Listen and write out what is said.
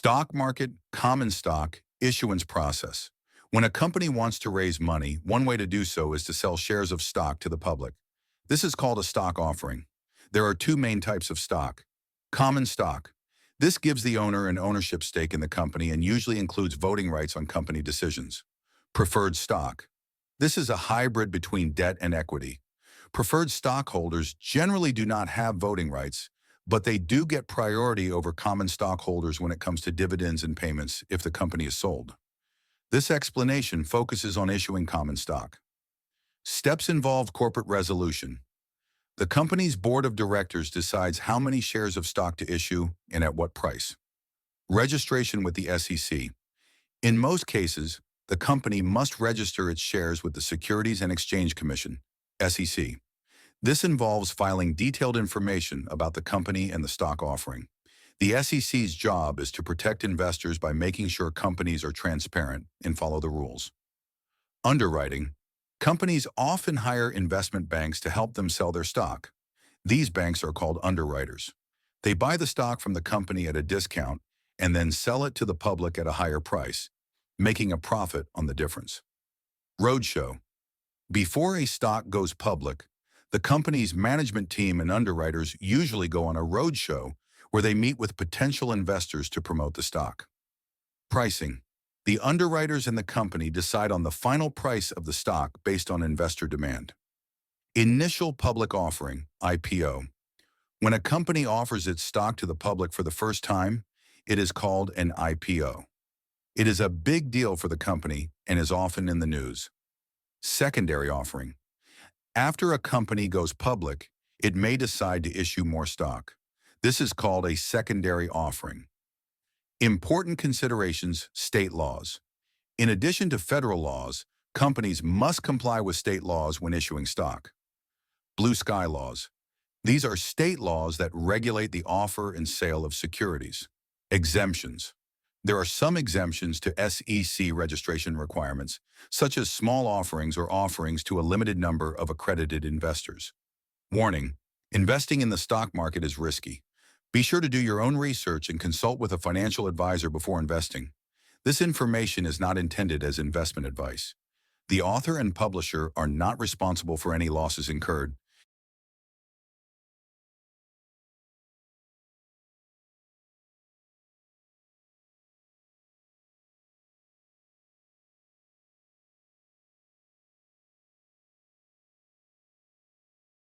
Stock market, common stock, issuance process. When a company wants to raise money, one way to do so is to sell shares of stock to the public. This is called a stock offering. There are two main types of stock. Common stock. This gives the owner an ownership stake in the company and usually includes voting rights on company decisions. Preferred stock. This is a hybrid between debt and equity. Preferred stockholders generally do not have voting rights, but they do get priority over common stockholders when it comes to dividends and payments if the company is sold. This explanation focuses on issuing common stock. Steps involve corporate resolution. The company's board of directors decides how many shares of stock to issue and at what price. Registration with the SEC. In most cases, the company must register its shares with the Securities and Exchange Commission, SEC. This involves filing detailed information about the company and the stock offering. The SEC's job is to protect investors by making sure companies are transparent and follow the rules. Underwriting. Companies often hire investment banks to help them sell their stock. These banks are called underwriters. They buy the stock from the company at a discount and then sell it to the public at a higher price, making a profit on the difference. Roadshow. Before a stock goes public, the company's management team and underwriters usually go on a roadshow where they meet with potential investors to promote the stock. Pricing. The underwriters and the company decide on the final price of the stock based on investor demand. Initial public offering, IPO. When a company offers its stock to the public for the first time, it is called an IPO. It is a big deal for the company and is often in the news. Secondary offering. After a company goes public, it may decide to issue more stock. This is called a secondary offering. Important considerations, state laws. In addition to federal laws, companies must comply with state laws when issuing stock. Blue sky laws. These are state laws that regulate the offer and sale of securities. Exemptions. There are some exemptions to SEC registration requirements, such as small offerings or offerings to a limited number of accredited investors. Warning: investing in the stock market is risky. Be sure to do your own research and consult with a financial advisor before investing. This information is not intended as investment advice. The author and publisher are not responsible for any losses incurred,